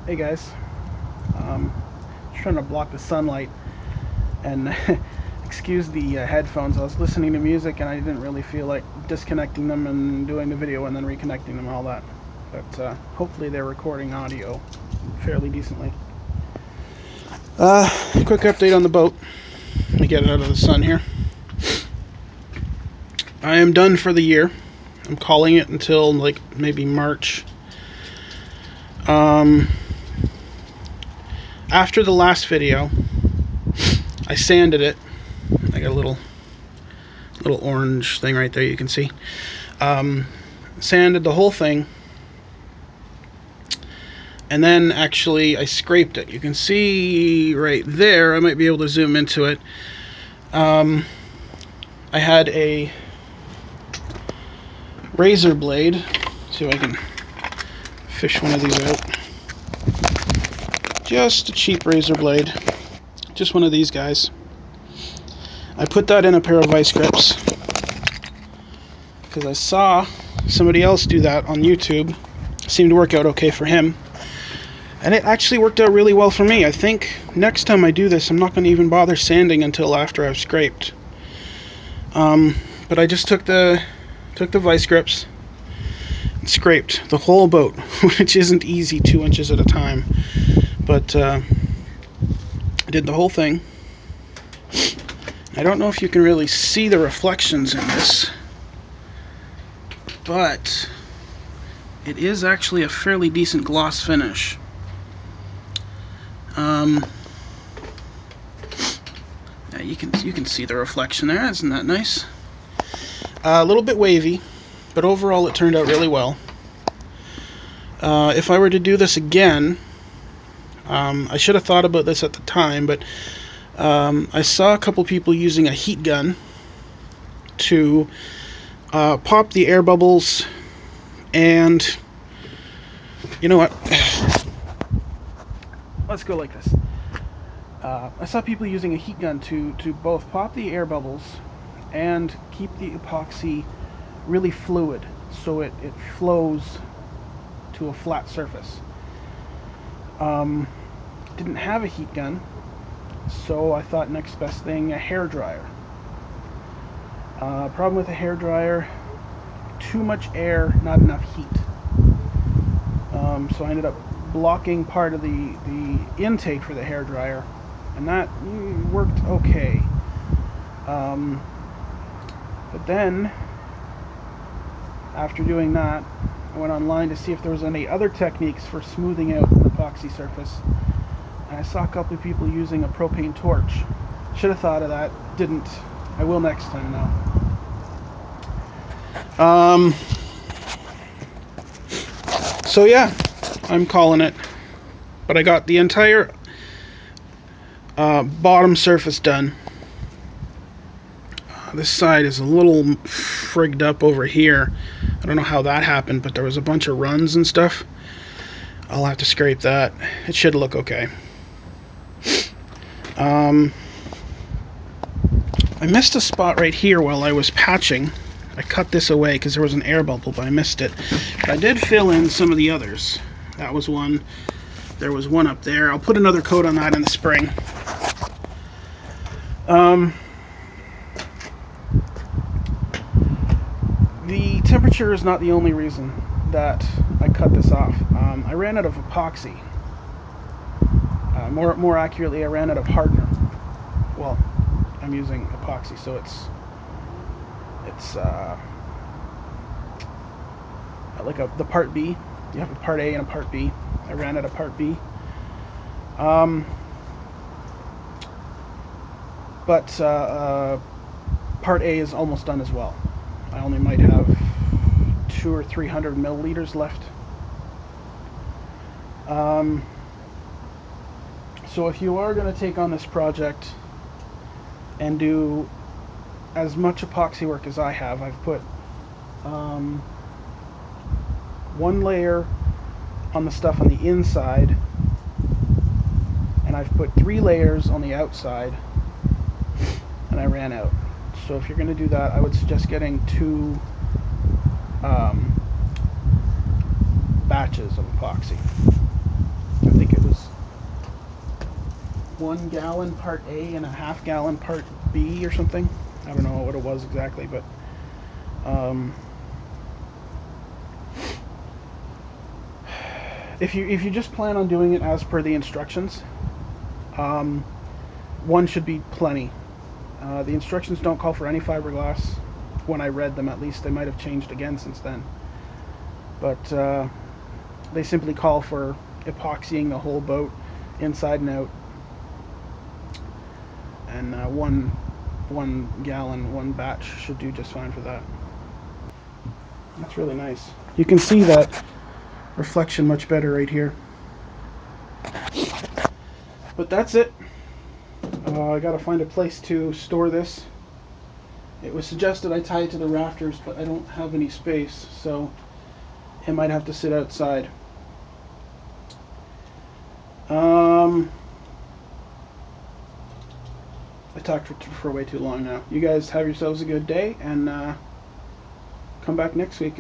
Hey guys, just trying to block the sunlight and excuse the headphones. I was listening to music and I didn't really feel like disconnecting them and doing the video and then reconnecting them and all that. But hopefully they're recording audio fairly decently. Quick update on the boat. Let me get it out of the sun here. I am done for the year. I'm calling it until like maybe March. After the last video, I sanded it. I got a little orange thing right there you can see. Sanded the whole thing, and then actually I scraped it. You can see right there, I might be able to zoom into it. I had a razor blade. See if I can fish one of these out. Just a cheap razor blade. Just one of these guys. I put that in a pair of vice grips because I saw somebody else do that on YouTube. Seemed to work out okay for him. And it actually worked out really well for me. I think next time I do this, I'm not going to even bother sanding until after I've scraped. But I just took the vice grips and scraped the whole boat, which isn't easy 2 inches at a time. But I did the whole thing. I don't know if you can really see the reflections in this, but it is actually a fairly decent gloss finish. Yeah, you can see the reflection there. Isn't that nice? A little bit wavy, but overall it turned out really well. If I were to do this again, I should have thought about this at the time, but I saw a couple people using a heat gun to pop the air bubbles, and you know what? Let's go like this. I saw people using a heat gun to both pop the air bubbles and keep the epoxy really fluid so it flows to a flat surface. Didn't have a heat gun, so I thought next best thing, a hair dryer. Problem with a hair dryer, too much air, not enough heat. So I ended up blocking part of the intake for the hair dryer, and that worked okay. But then, after doing that, I went online to see if there was any other techniques for smoothing out an epoxy surface. And I saw a couple of people using a propane torch. Should have thought of that. Didn't. I will next time now. So yeah, I'm calling it. But I got the entire bottom surface done. This side is a little frigged up over here. I don't know how that happened, but there was a bunch of runs and stuff. I'll have to scrape that. It should look okay. I missed a spot right here while I was patching. I cut this away because there was an air bubble, but I missed it. But I did fill in some of the others. That was one. There was one up there. I'll put another coat on that in the spring. The temperature is not the only reason that I cut this off. I ran out of epoxy. More accurately, I ran out of hardener. Well, I'm using epoxy, so it's like the part B. You have a part A and a part B. I ran out of part B. But part A is almost done as well. I only might have 200 or 300 milliliters left. So if you are going to take on this project and do as much epoxy work as I have, I've put one layer on the stuff on the inside, and I've put 3 layers on the outside, and I ran out. So if you're going to do that, I would suggest getting 2 batches of epoxy. I think 1 gallon part A and a half gallon part B or something. I don't know what it was exactly, but if you just plan on doing it as per the instructions, one should be plenty. The instructions don't call for any fiberglass. When I read them, at least. They might have changed again since then, but they simply call for epoxying the whole boat inside and out, and one gallon, one batch should do just fine for that. That's really nice. You can see that reflection much better right here. But that's it. I gotta find a place to store this. It was suggested I tie it to the rafters, but I don't have any space, so it might have to sit outside. I talked for way too long now. You guys have yourselves a good day, and come back next week.